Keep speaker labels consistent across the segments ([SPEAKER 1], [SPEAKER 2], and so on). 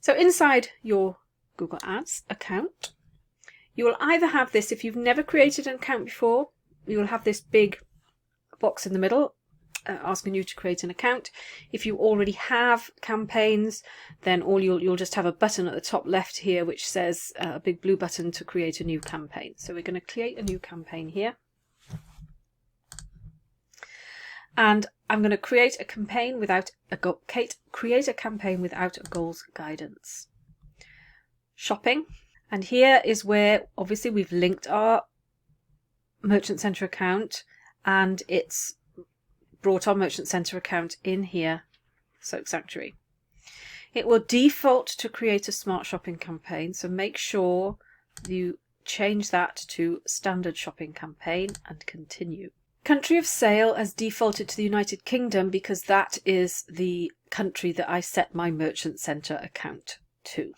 [SPEAKER 1] So inside your Google Ads account, you will either have this, if you've never created an account before, you will have this big box in the middle asking you to create an account. If you already have campaigns, then you'll just have a button at the top left here which says a big blue button to create a new campaign. So we're going to create a new campaign here. And I'm going to create a campaign without a goals guidance. Shopping. And here is where obviously we've linked our Merchant Center account and it's brought our Merchant Center account in here, Soak Sanctuary. It will default to create a smart shopping campaign, so make sure you change that to standard shopping campaign and continue. Country of sale has defaulted to the United Kingdom because that is the country that I set my Merchant Center account to.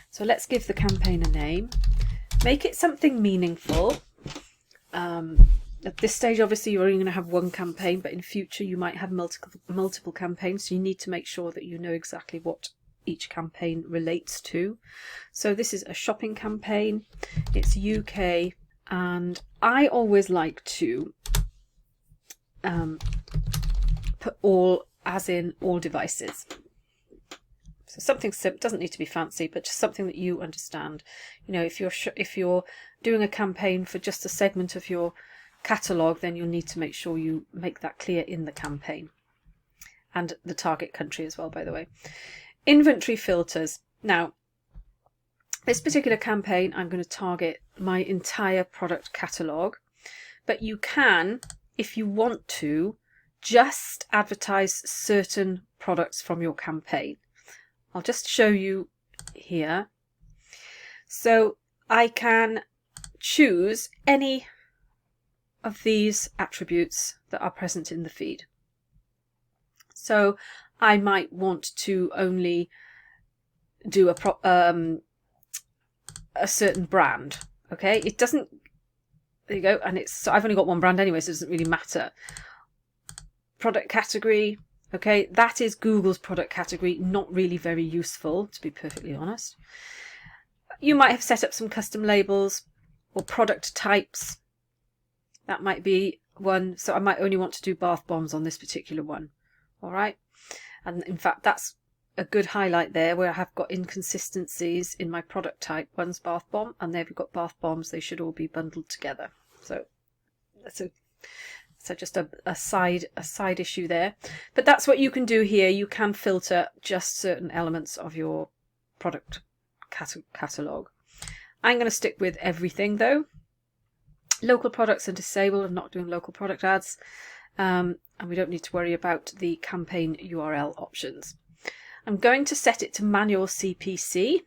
[SPEAKER 1] So let's give the campaign a name. Make it something meaningful. At this stage, obviously, you're only going to have one campaign, but in future you might have multiple campaigns, so you need to make sure that you know exactly what each campaign relates to. So this is a shopping campaign. It's UK, and I always like to put all, as in all devices. So something simple, doesn't need to be fancy, but just something that you understand. You know, if you're doing a campaign for just a segment of your catalogue, then you'll need to make sure you make that clear in the campaign. And the target country as well, by the way. Inventory filters. Now, this particular campaign, I'm going to target my entire product catalogue, but you can, if you want to, just advertise certain products from your campaign. I'll just show you here. So I can choose any of these attributes that are present in the feed. So I might want to only do a certain brand. Okay, it doesn't. There you go, and so I've only got one brand anyway, so it doesn't really matter. Product category. Okay, that is Google's product category, not really very useful, to be perfectly honest. You might have set up some custom labels or product types. That might be one. So I might only want to do bath bombs on this particular one. All right. And in fact, that's a good highlight there where I have got inconsistencies in my product type. One's bath bomb, and there we've got bath bombs. They should all be bundled together. So that's So just a side issue there. But that's what you can do here. You can filter just certain elements of your product catalogue. I'm going to stick with everything though. Local products are disabled. I'm not doing local product ads. And we don't need to worry about the campaign URL options. I'm going to set it to manual CPC.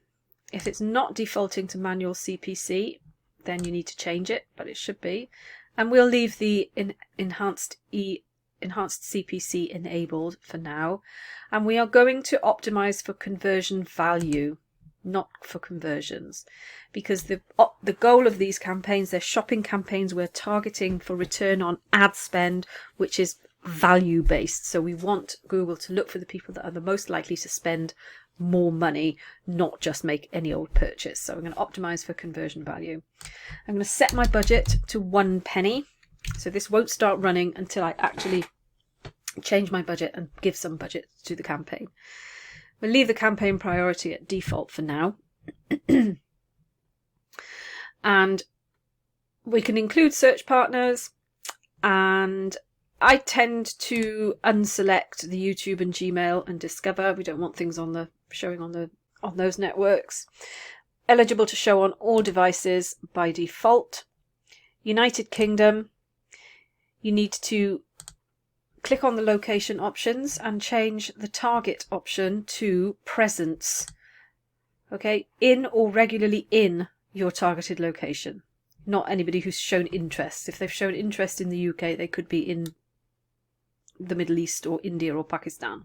[SPEAKER 1] If it's not defaulting to manual CPC, then you need to change it, but it should be. And we'll leave the enhanced CPC enabled for now. And we are going to optimize for conversion value, not for conversions, because the goal of these campaigns, they're shopping campaigns. We're targeting for return on ad spend, which is value based. So we want Google to look for the people that are the most likely to spend more money, not just make any old purchase. So I'm going to optimize for conversion value. I'm going to set my budget to 1 penny. So this won't start running until I actually change my budget and give some budget to the campaign. We'll leave the campaign priority at default for now. And we can include search partners, and I tend to unselect the YouTube and Gmail and Discover. We don't want things showing on those networks. Eligible to show on all devices by default. United Kingdom, you need to click on the location options and change the target option to presence. Okay, in or regularly in your targeted location. Not anybody who's shown interest. If they've shown interest in the UK, they could be in the Middle East or India or Pakistan.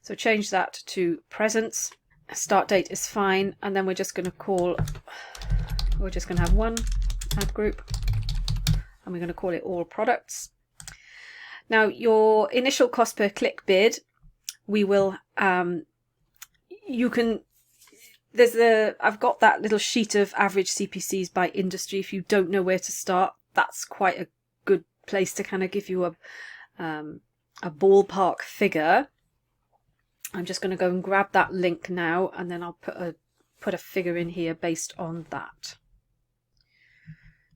[SPEAKER 1] So change that to presence. Start date is fine, and then we're just going to have one ad group, and we're going to call it all products. Now your initial cost per click bid, we will you can, I've got that little sheet of average CPCs by industry. If you don't know where to start, that's quite a good place to kind of give you a ballpark figure. I'm just going to go and grab that link now, and then I'll put a figure in here based on that.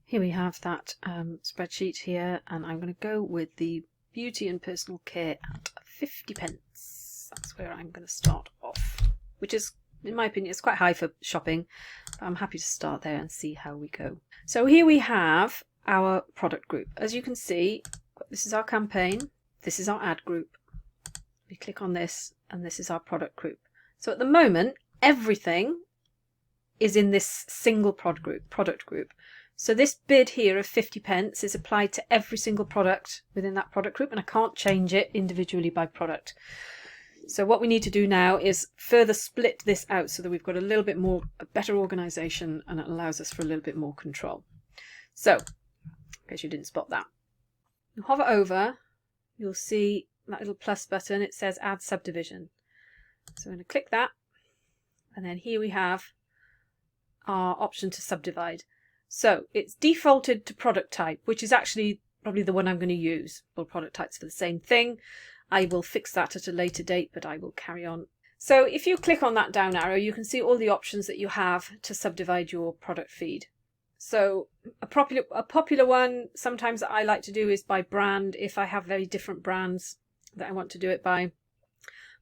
[SPEAKER 1] Here we have that spreadsheet here, and I'm going to go with the beauty and personal care at 50p. That's where I'm going to start off, which is, in my opinion, it's quite high for shopping, but I'm happy to start there and see how we go. So here we have our product group. As you can see, this is our campaign, this is our ad group. We click on this, and this is our product group. So at the moment, everything is in this single product group. So this bid here of 50p is applied to every single product within that product group, and I can't change it individually by product. So what we need to do now is further split this out so that we've got a little bit more, a better organization, and it allows us for a little bit more control. So, in case you didn't spot that, you hover over, you'll see that little plus button. It says add subdivision. So I'm going to click that, and then here we have our option to subdivide. So it's defaulted to product type, which is actually probably the one I'm going to use. All product types for the same thing. I will fix that at a later date, but I will carry on. So if you click on that down arrow, you can see all the options that you have to subdivide your product feed. So a popular one sometimes that I like to do is by brand, if I have very different brands that I want to do it by.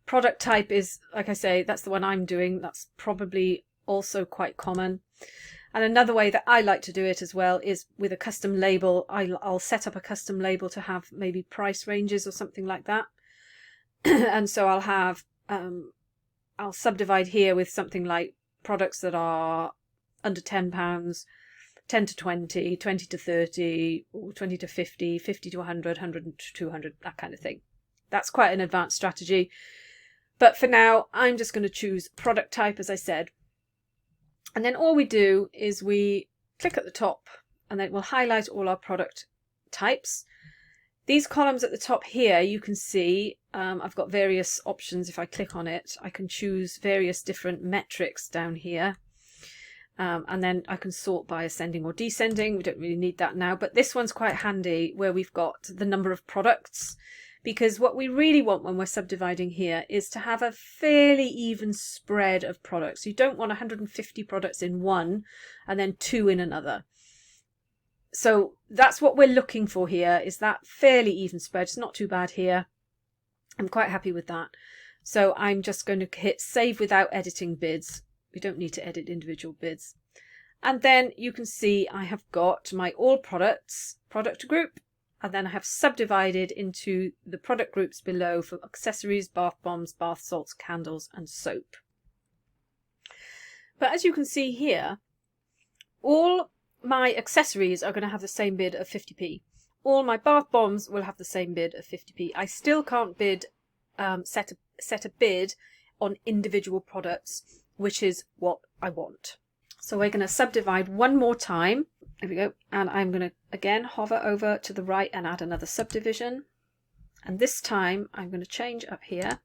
[SPEAKER 1] Product type is, like I say, that's the one I'm doing. That's probably also quite common. And another way that I like to do it as well is with a custom label. I'll set up a custom label to have maybe price ranges or something like that. And so I'll have, I'll subdivide here with something like products that are under £10, 10 to 20, 20 to 30, or 20 to 50, 50 to 100, 100 to 200, that kind of thing. That's quite an advanced strategy. But for now, I'm just going to choose product type, as I said. And then all we do is we click at the top, and then it will highlight all our product types. These columns at the top here, you can see I've got various options. If I click on it, I can choose various different metrics down here. And then I can sort by ascending or descending. We don't really need that now, but this one's quite handy where we've got the number of products, because what we really want when we're subdividing here is to have a fairly even spread of products. You don't want 150 products in one and then 2 in another. So that's what we're looking for here, is that fairly even spread. It's not too bad here. I'm quite happy with that. So I'm just going to hit save without editing bids. We don't need to edit individual bids. And then you can see I have got my all products product group, and then I have subdivided into the product groups below for accessories, bath bombs, bath salts, candles and soap. But as you can see here, all my accessories are going to have the same bid of 50p. All my bath bombs will have the same bid of 50p. I still can't bid set a bid on individual products, which is what I want. So we're going to subdivide one more time. There we go. And I'm going to again hover over to the right and add another subdivision. And this time I'm going to change up here,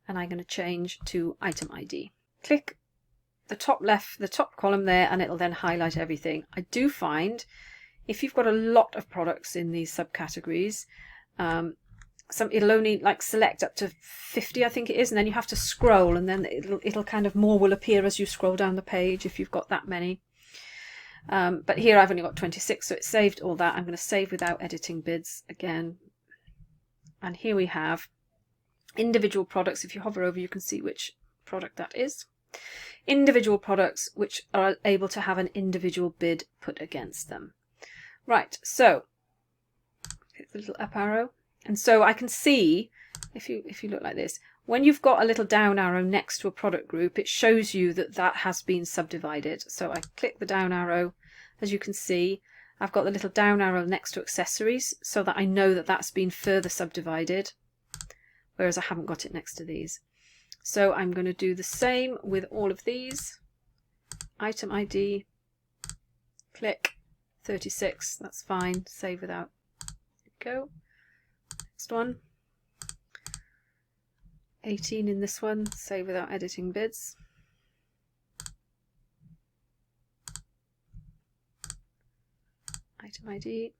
[SPEAKER 1] and I'm going to change to item ID. Click the top left, the top column there, and it'll then highlight everything. I do find if you've got a lot of products in these subcategories, it'll only like select up to 50, I think it is, and then you have to scroll, and then it'll kind of more will appear as you scroll down the page if you've got that many. But here I've only got 26, so it's saved all that. I'm going to save without editing bids again. And here we have individual products. If you hover over, you can see which product that is. Individual products which are able to have an individual bid put against them. Right, so hit the little up arrow. And so I can see, if you look like this, when you've got a little down arrow next to a product group, it shows you that that has been subdivided. So I click the down arrow. As you can see, I've got the little down arrow next to accessories so that I know that that's been further subdivided, whereas I haven't got it next to these. So I'm going to do the same with all of these. Item ID, click 36, that's fine, save without, go. Next one. 18 in this one, save without editing bids. Item ID.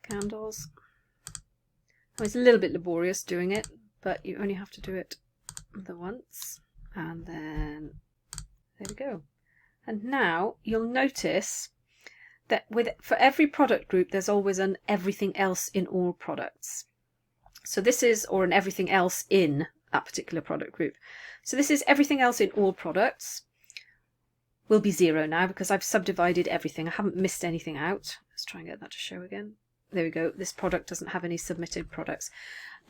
[SPEAKER 1] Candles. Oh, it's a little bit laborious doing it, but you only have to do it the once. And then there we go. And now you'll notice that for every product group there's always an everything else in all products. So this is, or an everything else in that particular product group. So this is everything else in all products. Will be 0 now because I've subdivided everything. I haven't missed anything out. Let's try and get that to show again. There we go. This product doesn't have any submitted products.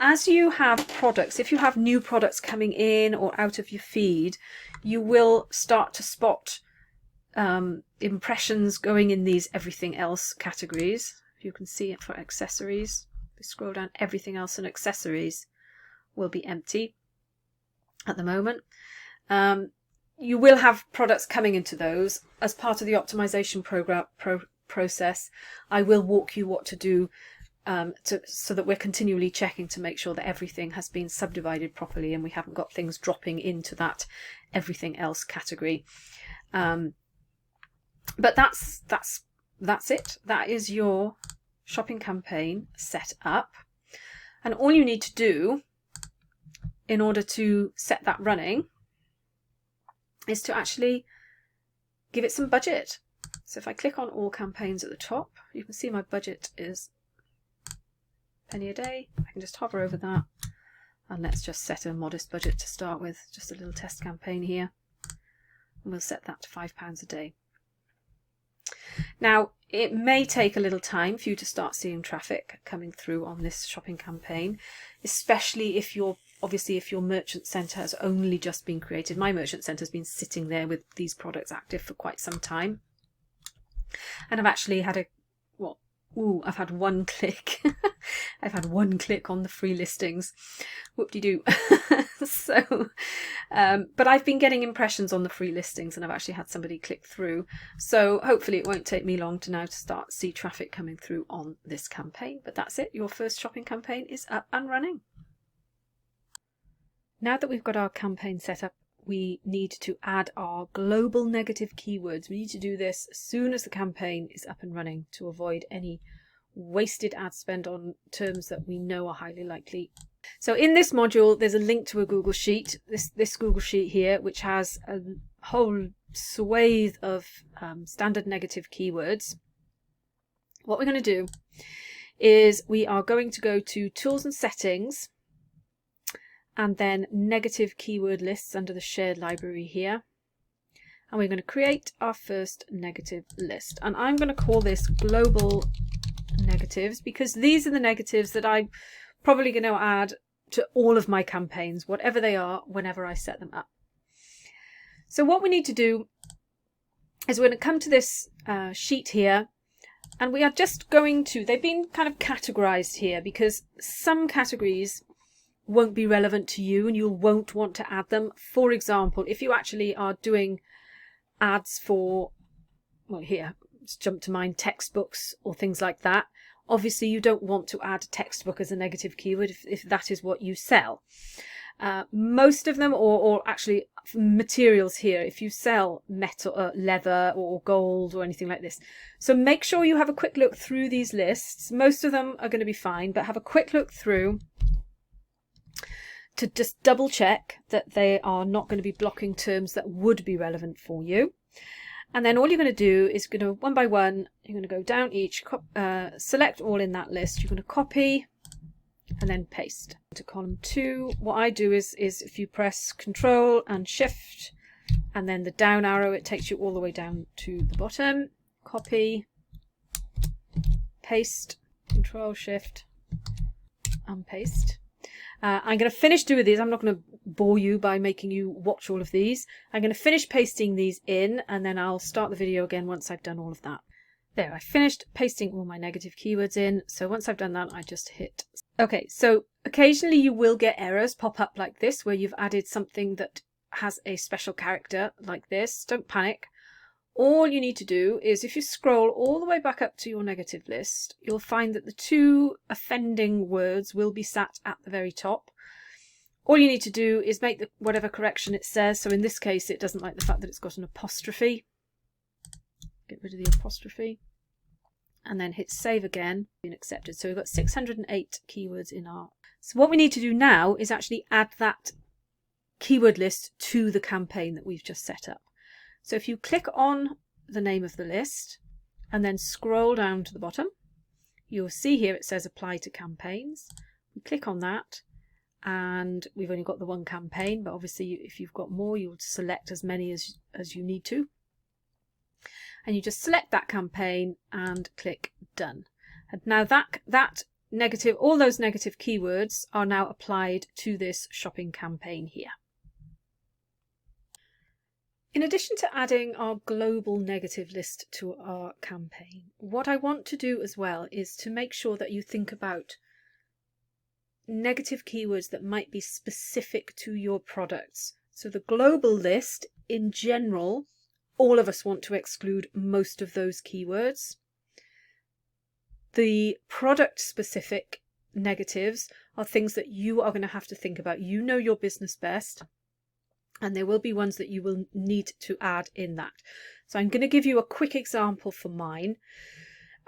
[SPEAKER 1] As you have products, if you have new products coming in or out of your feed, you will start to spot impressions going in these everything else categories. You can see it for accessories. If you scroll down, everything else and accessories will be empty at the moment. You will have products coming into those as part of the optimization process. I will walk you what to do so that we're continually checking to make sure that everything has been subdivided properly and we haven't got things dropping into that everything else category. But that's it. That is your shopping campaign set up. And all you need to do in order to set that running is to actually give it some budget. So if I click on all campaigns at the top, you can see my budget is penny a day. I can just hover over that and let's just set a modest budget to start with, just a little test campaign here. And we'll set that to £5 a day. Now, it may take a little time for you to start seeing traffic coming through on this shopping campaign, especially if your merchant centre has only just been created. My merchant centre has been sitting there with these products active for quite some time. And I've actually had I've had one click. I've had one click on the free listings. Whoop-de-doo. So, but I've been getting impressions on the free listings and I've actually had somebody click through. So hopefully it won't take me long to see traffic coming through on this campaign. But that's it. Your first shopping campaign is up and running. Now that we've got our campaign set up, we need to add our global negative keywords. We need to do this as soon as the campaign is up and running to avoid any wasted ad spend on terms that we know are highly likely. So in this module, there's a link to a Google Sheet, this Google Sheet here, which has a whole swathe of standard negative keywords. What we're going to do is we are going to go to Tools and Settings, and then negative keyword lists under the shared library here. And we're going to create our first negative list. And I'm going to call this global negatives because these are the negatives that I'm probably going to add to all of my campaigns, whatever they are, whenever I set them up. So what we need to do is we're going to come to this sheet here, and we are just going to, they've been kind of categorized here because some categories won't be relevant to you and you won't want to add them. For example, if you actually are doing ads for, well, here, let's jump to mind, textbooks or things like that. Obviously, you don't want to add textbook as a negative keyword if that is what you sell. Most of them, or actually materials here, if you sell metal, leather or gold or anything like this. So make sure you have a quick look through these lists. Most of them are going to be fine, but have a quick look through to just double check that they are not going to be blocking terms that would be relevant for you. And then all you're going to do is going to, one by one, you're going to go down each, select all in that list. You're going to copy and then paste to column 2. What I do is if you press Control and Shift and then the down arrow, it takes you all the way down to the bottom. Copy, paste, Control, Shift and paste. I'm going to finish doing these. I'm not going to bore you by making you watch all of these. I'm going to finish pasting these in and then I'll start the video again once I've done all of that. There, I finished pasting all my negative keywords in. So once I've done that, I just hit. Okay, so occasionally you will get errors pop up like this where you've added something that has a special character like this. Don't panic. all you need to do is, if you scroll all the way back up to your negative list, you'll find that the 2 offending words will be sat at the very top. All you need to do is make whatever correction it says. So in this case, it doesn't like the fact that it's got an apostrophe. Get rid of the apostrophe. And then hit save again, and accepted. So we've got 608 keywords in our... So what we need to do now is actually add that keyword list to the campaign that we've just set up. So if you click on the name of the list and then scroll down to the bottom, you'll see here it says apply to campaigns. We click on that, and we've only got the 1 campaign, but obviously if you've got more, you'll select as many as you need to. And you just select that campaign and click done. And now that negative, all those negative keywords are now applied to this shopping campaign here. In addition to adding our global negative list to our campaign, what I want to do as well is to make sure that you think about negative keywords that might be specific to your products. So the global list in general, all of us want to exclude most of those keywords. The product specific negatives are things that you are going to have to think about. You know your business best, and there will be ones that you will need to add in that. So I'm going to give you a quick example for mine.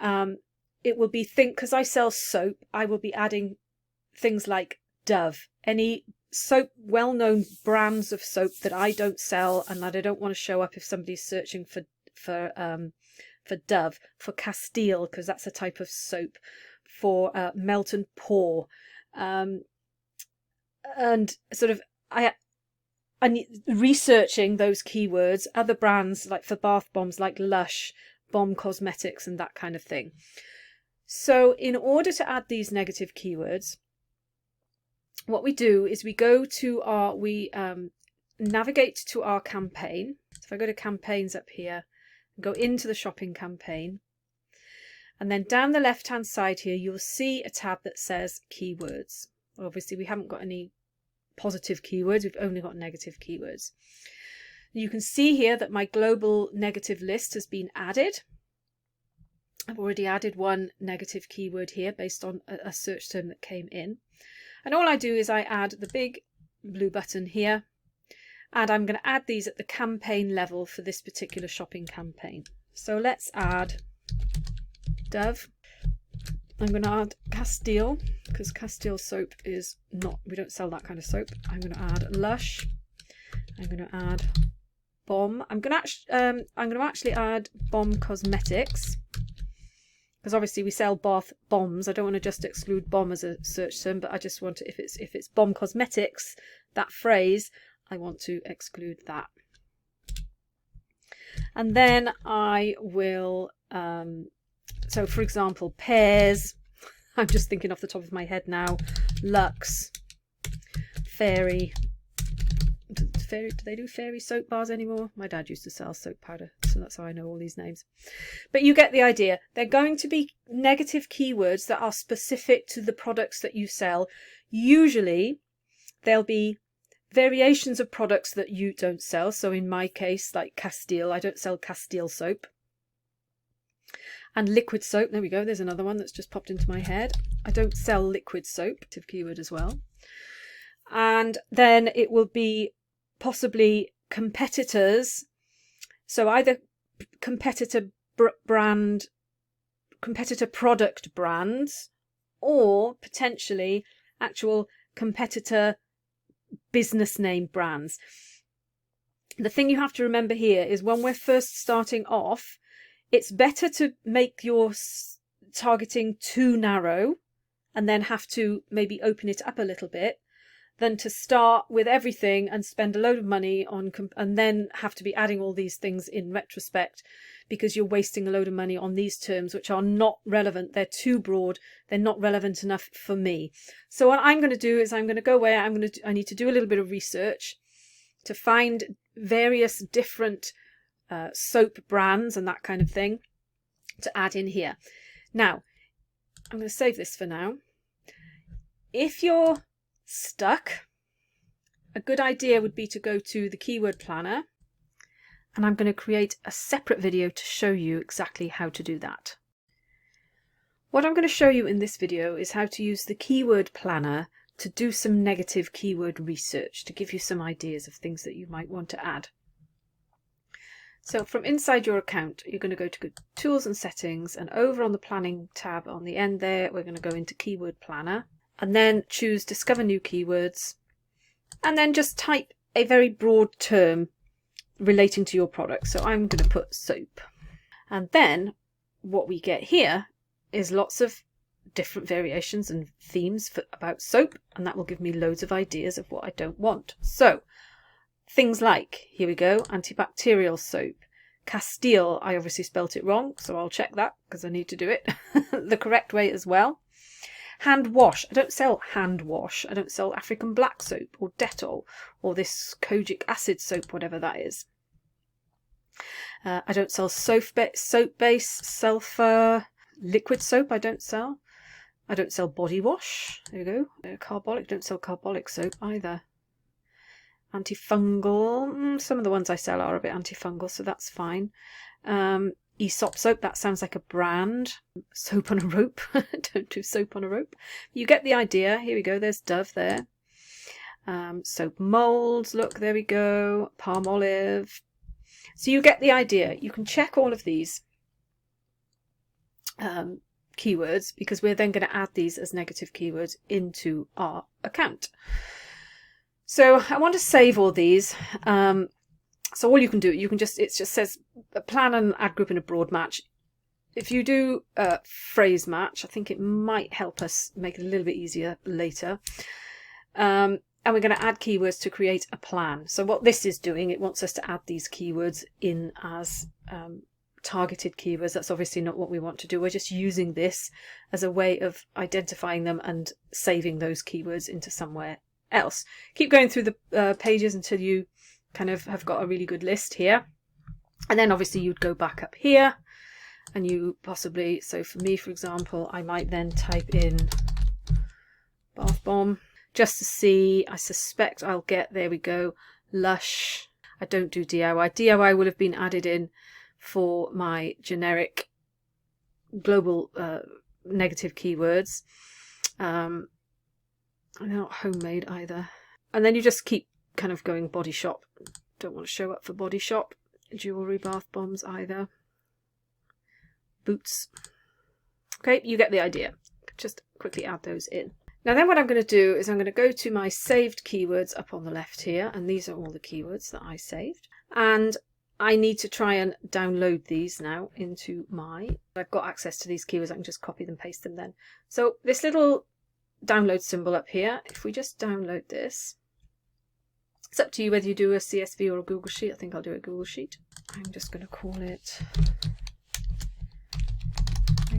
[SPEAKER 1] It will be because I sell soap, I will be adding things like Dove, any soap, well-known brands of soap that I don't sell and that I don't want to show up if somebody's searching for Dove, for Castile, because that's a type of soap, for Melt and Pour, and sort of I'm researching those keywords, other brands like for bath bombs like Lush, Bomb Cosmetics and that kind of thing. So in order to add these negative keywords, what we do is we go to navigate to our campaign. So if I go to campaigns up here, go into the shopping campaign, and then down the left hand side here you'll see a tab that says keywords. Well, obviously we haven't got any positive keywords, we've only got negative keywords. You can see here that my global negative list has been added. I've already added 1 negative keyword here based on a search term that came in. And all I do is I add the big blue button here, and I'm going to add these at the campaign level for this particular shopping campaign. So let's add Dove. I'm going to add Castile, because Castile soap is not, we don't sell that kind of soap. I'm going to add Lush. I'm going to add Bomb. I'm going to actually add Bomb Cosmetics, because obviously we sell bath bombs. I don't want to just exclude bomb as a search term, but I just want to, if it's Bomb Cosmetics, that phrase, I want to exclude that. And then I will, so for example, Pears, I'm just thinking off the top of my head now, Lux, Fairy. Do they do Fairy soap bars anymore? My dad used to sell soap powder, so that's how I know all these names. But you get the idea. They're going to be negative keywords that are specific to the products that you sell. Usually there'll be variations of products that you don't sell. So in my case, like Castile, I don't sell Castile soap. And liquid soap, there we go, there's another one that's just popped into my head. I don't sell liquid soap, active keyword as well. And then it will be possibly competitors, so either competitor product brands, or potentially actual competitor business name brands. The thing you have to remember here is when we're first starting off, it's better to make your targeting too narrow and then have to maybe open it up a little bit, than to start with everything and spend a load of money on and then have to be adding all these things in retrospect, because you're wasting a load of money on these terms which are not relevant. They're too broad. They're not relevant enough for me. So what I'm going to do is I'm going to go away. I need to do a little bit of research to find various different soap brands and that kind of thing to add in here. Now, I'm going to save this for now. If you're stuck, a good idea would be to go to the keyword planner And I'm going to create a separate video to show you exactly how to do that. What I'm going to show you in this video is how to use the keyword planner to do some negative keyword research, to give you some ideas of things that you might want to add. So from inside your account, you're going to go to Tools and Settings, and over on the Planning tab on the end there, we're going to go into Keyword Planner, and then choose Discover New Keywords, and then just type a very broad term relating to your product. So I'm going to put soap. And then what we get here is lots of different variations and themes about soap, and that will give me loads of ideas of what I don't want. So things like, here we go, antibacterial soap. Castile, I obviously spelt it wrong, so I'll check that because I need to do it the correct way as well. Hand wash. I don't sell hand wash. I don't sell African black soap or Dettol or this kojic acid soap, whatever that is. I don't sell soap base, sulfur, liquid soap I don't sell. I don't sell body wash. There you go. Carbolic. Don't sell carbolic soap either. Antifungal. Some of the ones I sell are a bit antifungal, so that's fine. Aesop soap. That sounds like a brand. Soap on a rope. Don't do soap on a rope. You get the idea. Here we go. There's Dove there. Soap molds. Look, there we go. Palm olive. So you get the idea. You can check all of these keywords, because we're then going to add these as negative keywords into our account. So I want to save all these. So all you can do, it just says plan an ad group in a broad match. If you do phrase match, I think it might help us make it a little bit easier later. And we're going to add keywords to create a plan. So what this is doing, it wants us to add these keywords in as targeted keywords. That's obviously not what we want to do. We're just using this as a way of identifying them and saving those keywords into somewhere else. Keep going through the pages until you kind of have got a really good list here, and then obviously you'd go back up here and you possibly, so for me for example, I might then type in bath bomb just to see. I suspect I'll get, there we go, Lush. I don't do DIY. DIY will have been added in for my generic global negative keywords. They're not homemade either. And then you just keep kind of going. Body shop. Don't want to show up for body shop. Jewellery, bath bombs either. Boots. Okay, you get the idea. Just quickly add those in. Now then what I'm going to do is I'm going to go to my saved keywords up on the left here, and these are all the keywords that I saved. And I need to try and download these now into I've got access to these keywords, I can just copy them, paste them then. So this little download symbol up here, if we just download this, it's up to you whether you do a CSV or a Google Sheet. I think I'll do a Google Sheet. I'm just going to call it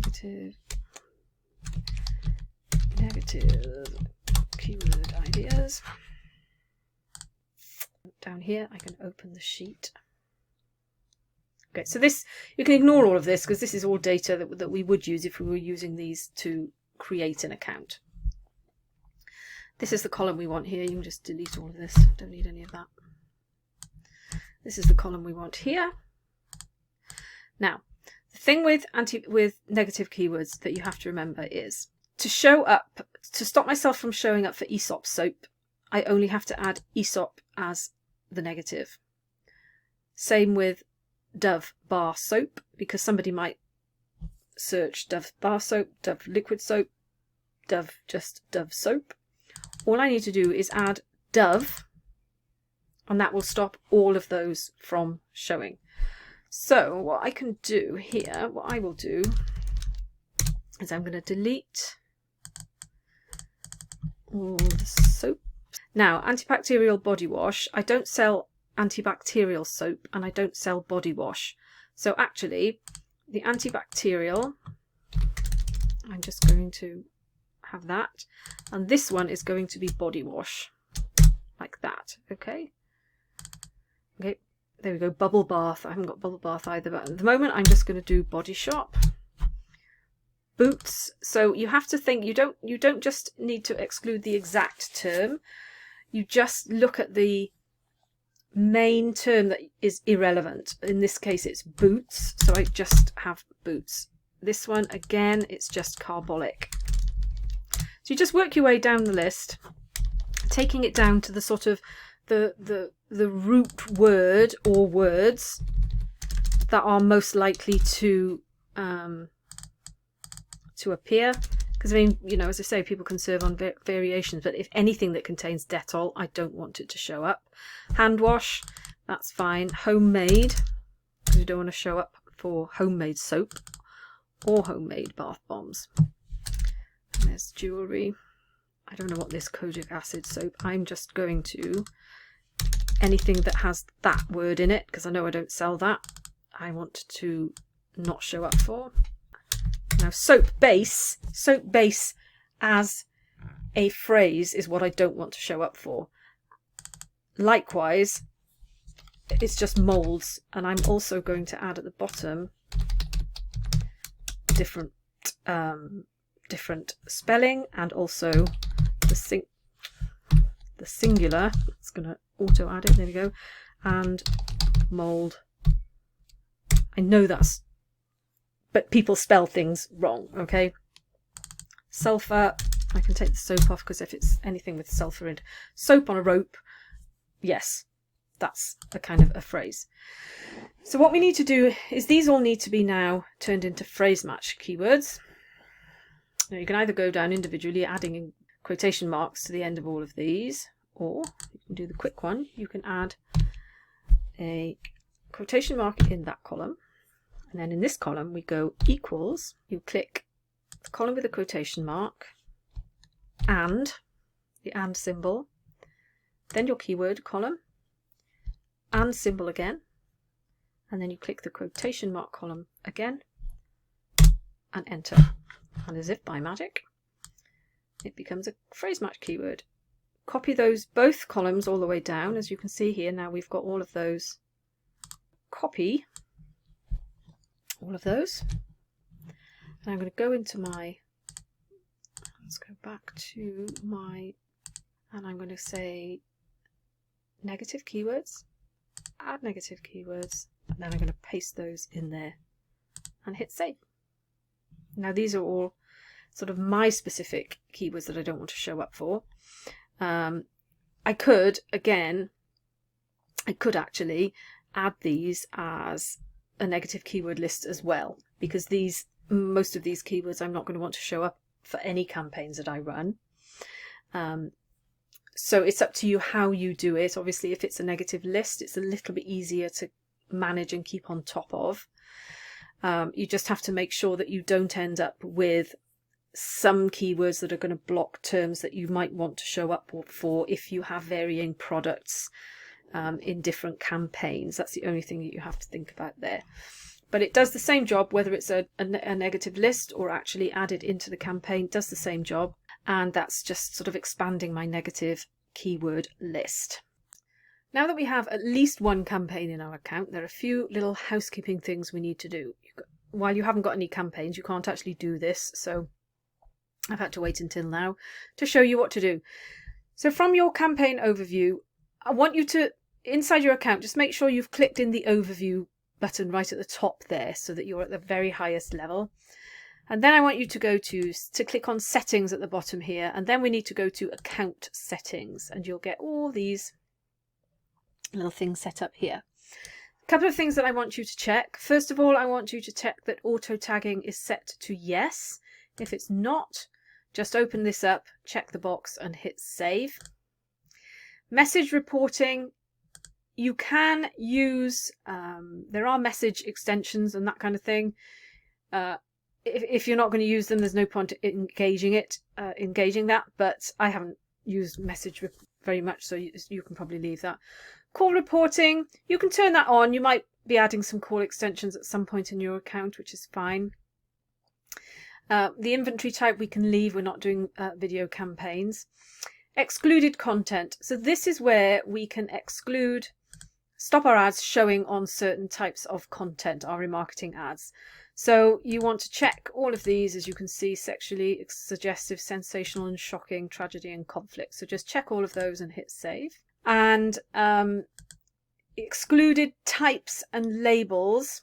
[SPEAKER 1] negative keyword ideas. Down here I can open the sheet. Okay, so this, you can ignore all of this because this is all data that we would use if we were using these to create an account. This is the column we want here. You can just delete all of this. Don't need any of that. This is the column we want here. Now, the thing with negative keywords that you have to remember is to stop myself from showing up for Aesop soap, I only have to add Aesop as the negative. Same with Dove bar soap, because somebody might search Dove bar soap, Dove liquid soap, just Dove soap. All I need to do is add Dove, and that will stop all of those from showing. So what I can do here, what I will do is I'm going to delete all the soap. Now, antibacterial body wash. I don't sell antibacterial soap and I don't sell body wash. So actually, the antibacterial, I'm just going to have that. And this one is going to be body wash. Like that, okay? Okay, there we go, bubble bath. I haven't got bubble bath either, but at the moment I'm just going to do body shop. Boots. So you have to think, you don't just need to exclude the exact term. You just look at the main term that is irrelevant. In this case, it's boots, so I just have boots. This one, again, it's just carbolic. So you just work your way down the list, taking it down to the sort of the root word or words that are most likely to appear. Because, I mean, you know, as I say, people can serve on variations, but if anything that contains Dettol, I don't want it to show up. Hand wash, that's fine. Homemade, because you don't want to show up for homemade soap or homemade bath bombs. And there's jewellery. I don't know what this kojic acid soap, I'm just going to anything that has that word in it, because I know I don't sell that. I want to not show up for. Now, soap base as a phrase is what I don't want to show up for. Likewise, it's just molds, and I'm also going to add at the bottom different spelling, and also the singular. It's going to auto add it. There we go. And mold. I know that's, but people spell things wrong, okay? Sulfur, I can take the soap off because if it's anything with sulfur in, soap on a rope, yes, that's a kind of a phrase. So what we need to do is these all need to be now turned into phrase match keywords. Now you can either go down individually, adding in quotation marks to the end of all of these, or you can do the quick one. You can add a quotation mark in that column. And then in this column, we go equals. You click the column with a quotation mark, and the and symbol, then your keyword column, and symbol again, and then you click the quotation mark column again, and enter. And as if by magic, it becomes a phrase match keyword. Copy those both columns all the way down. As you can see here, now we've got all of those. Copy all of those, and I'm going to go into my, let's go back to my, and I'm going to say negative keywords, add negative keywords, and then I'm going to paste those in there and hit save. Now these are all sort of my specific keywords that I don't want to show up for. I could actually add these as a negative keyword list as well, because most of these keywords I'm not going to want to show up for any campaigns that I run. So it's up to you how you do it. Obviously, if it's a negative list, it's a little bit easier to manage and keep on top of. You just have to make sure that you don't end up with some keywords that are going to block terms that you might want to show up for if you have varying products in different campaigns. That's the only thing that you have to think about there. But it does the same job, whether it's a negative list or actually added into the campaign, does the same job. And that's just sort of expanding my negative keyword list. Now that we have at least one campaign in our account, there are a few little housekeeping things we need to do. While you haven't got any campaigns, you can't actually do this. So I've had to wait until now to show you what to do. So from your campaign overview, I want you to, inside your account, just make sure you've clicked in the overview button right at the top there so that you're at the very highest level. And then I want you to go to click on settings at the bottom here, and then we need to go to account settings, and you'll get all these little things set up here. A couple of things that I want you to check. First of all, I want you to check that auto tagging is set to yes. If it's not, just open this up, check the box and hit save. Message reporting, you can use, there are message extensions and that kind of thing. If you're not going to use them, there's no point engaging that, but I haven't used message very much, so you can probably leave that. Call reporting, you can turn that on. You might be adding some call extensions at some point in your account, which is fine. The inventory type we can leave, we're not doing video campaigns. Excluded content, so this is where we can stop our ads showing on certain types of content, our remarketing ads. So you want to check all of these, as you can see: sexually suggestive, sensational and shocking, tragedy and conflict. So just check all of those and hit save. And excluded types and labels.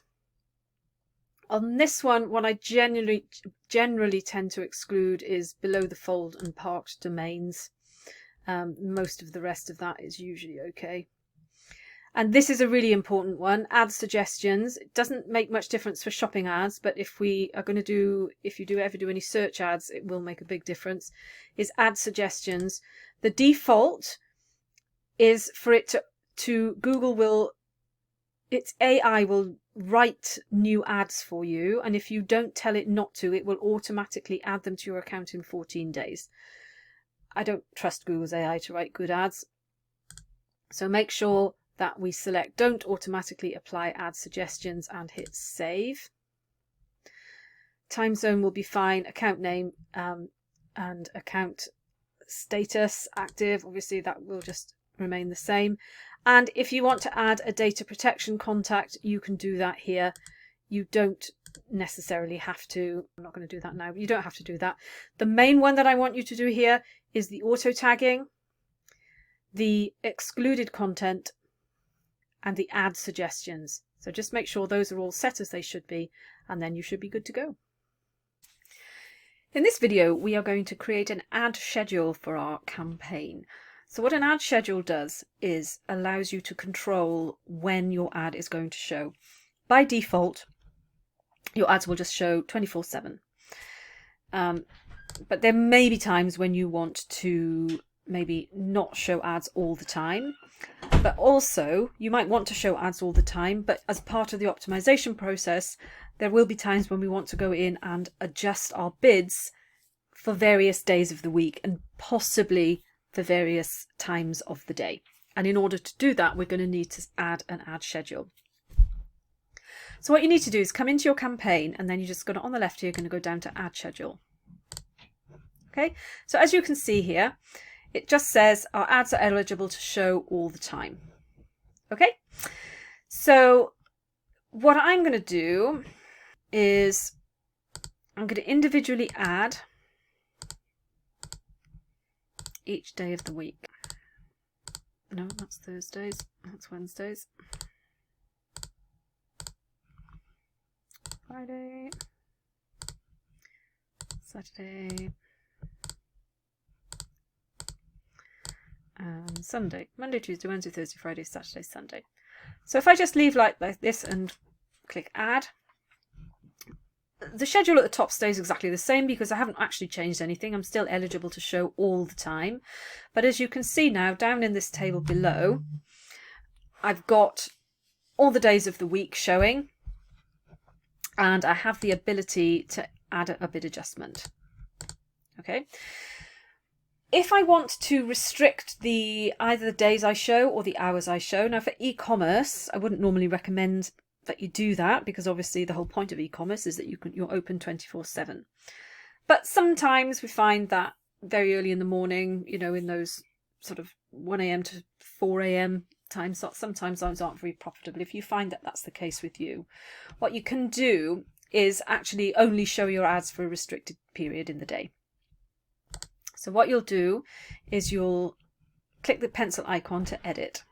[SPEAKER 1] On this one, what I generally tend to exclude is below the fold and parked domains. Most of the rest of that is usually okay. And this is a really important one, ad suggestions. It doesn't make much difference for shopping ads, but if we are going to do, if you do ever do any search ads, it will make a big difference, is ad suggestions. The default is for it to Google will, its AI will write new ads for you, and if you don't tell it not to, it will automatically add them to your account in 14 days. I don't trust Google's AI to write good ads, so make sure that we select don't automatically apply ad suggestions and hit save. Time zone will be fine, account name and account status active, obviously that will just remain the same. And if you want to add a data protection contact, you can do that here. You don't necessarily have to. I'm not going to do that now, but you don't have to do that. The main one that I want you to do here is the auto tagging, the excluded content, and the ad suggestions. So just make sure those are all set as they should be, and then you should be good to go. In this video, we are going to create an ad schedule for our campaign. So what an ad schedule does is allows you to control when your ad is going to show. By default, your ads will just show 24/7. But there may be times when you want to maybe not show ads all the time. But also, you might want to show ads all the time, but as part of the optimization process, there will be times when we want to go in and adjust our bids for various days of the week and possibly for various times of the day. And in order to do that, we're going to need to add an ad schedule. So what you need to do is come into your campaign, and then you just got it on the left here, you're going to go down to ad schedule. Okay, so as you can see here, it just says our ads are eligible to show all the time. Okay, so what I'm going to do is I'm going to individually add each day of the week. No, that's Thursdays, that's Wednesdays. Friday, Saturday, and Sunday. Monday, Tuesday, Wednesday, Thursday, Friday, Saturday, Sunday. So if I just leave like this and click add, the schedule at the top stays exactly the same because I haven't actually changed anything. I'm still eligible to show all the time. But as you can see now, down in this table below, I've got all the days of the week showing, and I have the ability to add a bid adjustment. Okay. If I want to restrict either the days I show or the hours I show, now for e-commerce, I wouldn't normally recommend that you do that because obviously the whole point of e-commerce is that you're open 24/7. But sometimes we find that very early in the morning, you know, in those sort of 1 a.m. to 4 a.m. time slots, sometimes those aren't very profitable. If you find that that's the case with you, what you can do is actually only show your ads for a restricted period in the day. So what you'll do is you'll click the pencil icon to edit.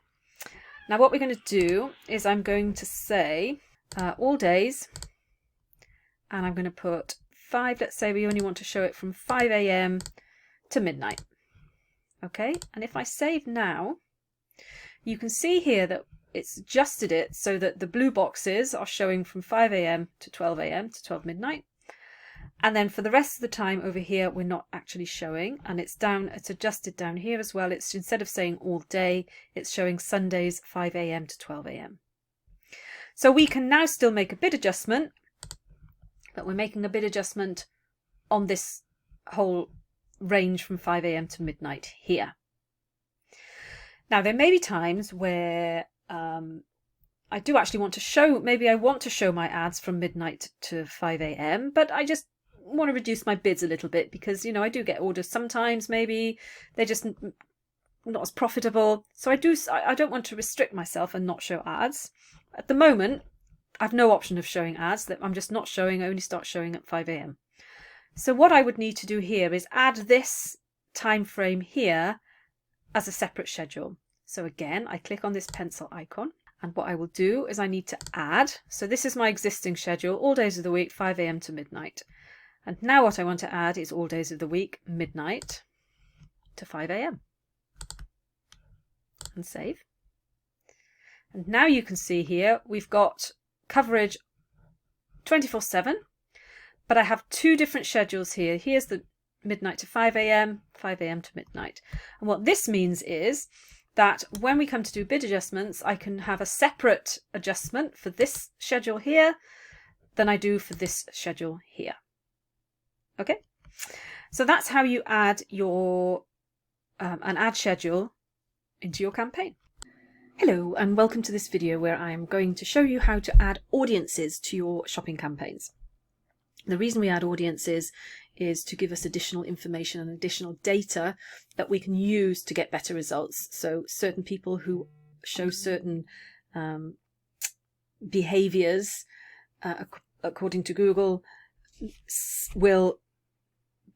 [SPEAKER 1] Now what we're going to do is I'm going to say all days, and I'm going to put 5, let's say we only want to show it from 5 a.m. to midnight. Okay, and if I save now, you can see here that it's adjusted it so that the blue boxes are showing from 5 a.m. to 12 a.m. to 12 midnight. And then for the rest of the time over here, we're not actually showing, and it's adjusted down here as well. It's instead of saying all day, it's showing Sundays 5 a.m. to 12 a.m. So we can now still make a bid adjustment, but we're making a bid adjustment on this whole range from 5 a.m. to midnight here. Now there may be times where I do actually want to show, maybe I want to show my ads from midnight to 5 a.m. but I just want to reduce my bids a little bit because, you know, I do get orders sometimes, maybe they're just not as profitable. So I don't want to restrict myself and not show ads. At the moment, I've no option of showing ads, that I'm just not showing, I only start showing at 5 a.m. So what I would need to do here is add this time frame here as a separate schedule. So again, I click on this pencil icon And what I will do is I need to add. So this is my existing schedule, all days of the week, 5 a.m. to midnight. And now what I want to add is all days of the week, midnight to 5 a.m. And save. And now you can see here we've got coverage 24/7, but I have two different schedules here. Here's the midnight to 5 a.m., 5 a.m. to midnight. And what this means is that when we come to do bid adjustments, I can have a separate adjustment for this schedule here than I do for this schedule here. Okay, so that's how you add your an ad schedule into your campaign. Hello and welcome to this video where I'm going to show you how to add audiences to your shopping campaigns. The reason we add audiences is to give us additional information and additional data that we can use to get better results. So certain people who show certain behaviors according to Google will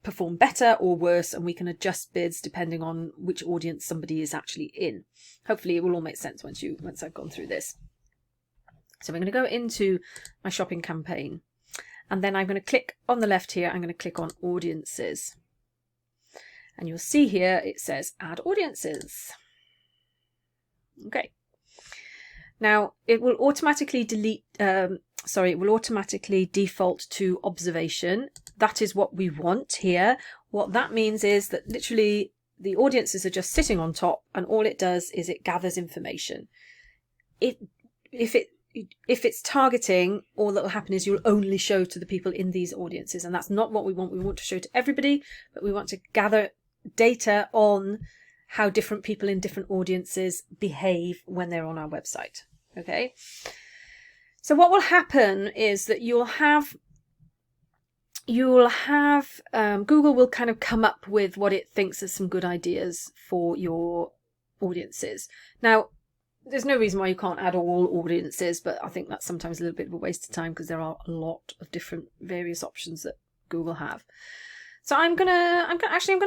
[SPEAKER 1] perform better or worse, and we can adjust bids depending on which audience somebody is actually in. Hopefully it will all make sense once I've gone through this. So I'm going to go into my shopping campaign, and then I'm going to click on the left here, I'm going to click on audiences, and you'll see here it says add audiences. Okay, now it will automatically it will automatically default to observation. That is what we want here. What that means is that literally the audiences are just sitting on top, and all it does is it gathers information. If it's targeting, all that will happen is you'll only show to the people in these audiences, and that's not what we want. We want to show to everybody, but we want to gather data on how different people in different audiences behave when they're on our website. Okay. So what will happen is that you'll have Google will kind of come up with what it thinks are some good ideas for your audiences. Now, there's no reason why you can't add all audiences, but I think that's sometimes a little bit of a waste of time because there are a lot of different various options that Google have. So I'm gonna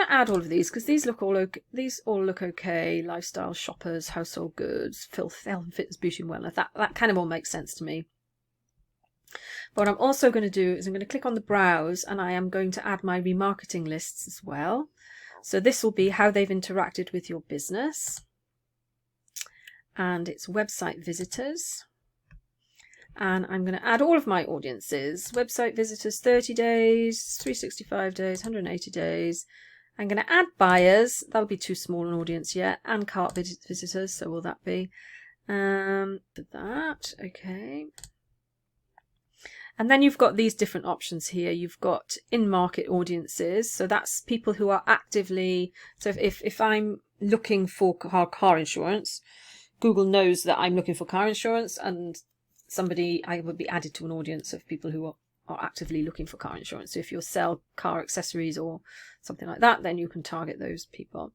[SPEAKER 1] add all of these because these all look okay. Lifestyle, shoppers, household goods, health and fitness, beauty and wellness. That kind of all makes sense to me. But what I'm also going to do is I'm going to click on the browse, and I am going to add my remarketing lists as well. So this will be how they've interacted with your business, and it's website visitors. And I'm going to add all of my audiences. Website visitors 30 days, 365 days, 180 days. I'm going to add buyers. That'll be too small an audience yet. And cart visitors. So will that be? For that. Okay. And then you've got these different options here. You've got in-market audiences. So that's people who are actively... So if I'm looking for car insurance, Google knows that I'm looking for car insurance, and I would be added to an audience of people who are actively looking for car insurance. So if you sell car accessories or something like that, then you can target those people.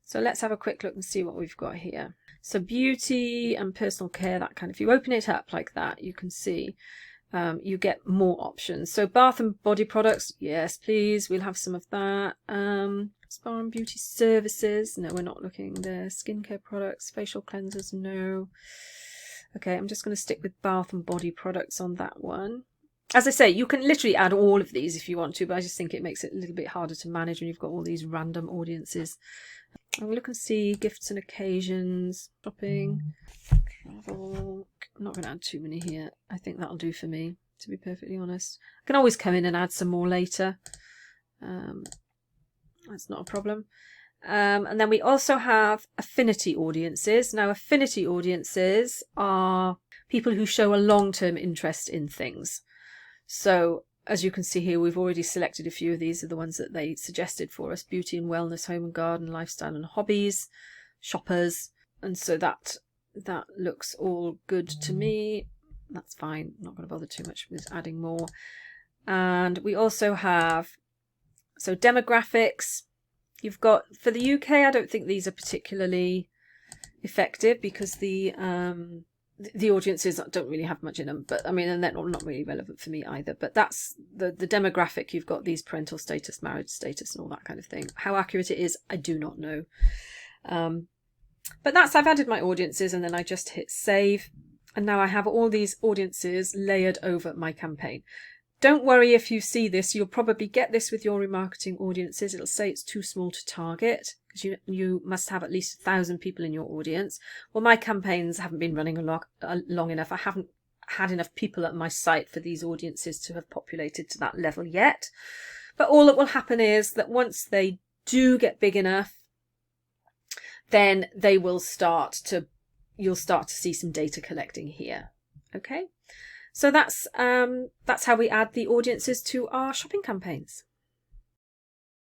[SPEAKER 1] So let's have a quick look and see what we've got here. So beauty and personal care, that kind of, if you open it up like that, you can see you get more options. So bath and body products, yes, please, we'll have some of that. Spa and beauty services, no, we're not looking there. Skincare products, facial cleansers, no. Okay, I'm just going to stick with bath and body products on that one. As I say, you can literally add all of these if you want to, but I just think it makes it a little bit harder to manage when you've got all these random audiences. I'm look and see gifts and occasions, shopping, travel. I'm not going to add too many here. I think that'll do for me, to be perfectly honest. I can always come in and add some more later. That's not a problem. And then we also have affinity audiences. Now, affinity audiences are people who show a long-term interest in things. So as you can see here, we've already selected a few of these are the ones that they suggested for us. Beauty and wellness, home and garden, lifestyle and hobbies, shoppers. And so that looks all good to me. That's fine. I'm not going to bother too much with adding more. And we also have, so demographics. You've got, for the UK, I don't think these are particularly effective because the audiences don't really have much in them. But I mean, and they're not really relevant for me either. But that's the demographic. You've got these parental status, marriage status, and all that kind of thing. How accurate it is, I do not know. But I've added my audiences, and then I just hit save. And now I have all these audiences layered over my campaign. Don't worry if you see this, you'll probably get this with your remarketing audiences. It'll say it's too small to target because you must have at least 1,000 people in your audience. Well, my campaigns haven't been running long enough. I haven't had enough people at my site for these audiences to have populated to that level yet. But all that will happen is that once they do get big enough, then they will you'll start to see some data collecting here. Okay. So that's how we add the audiences to our shopping campaigns.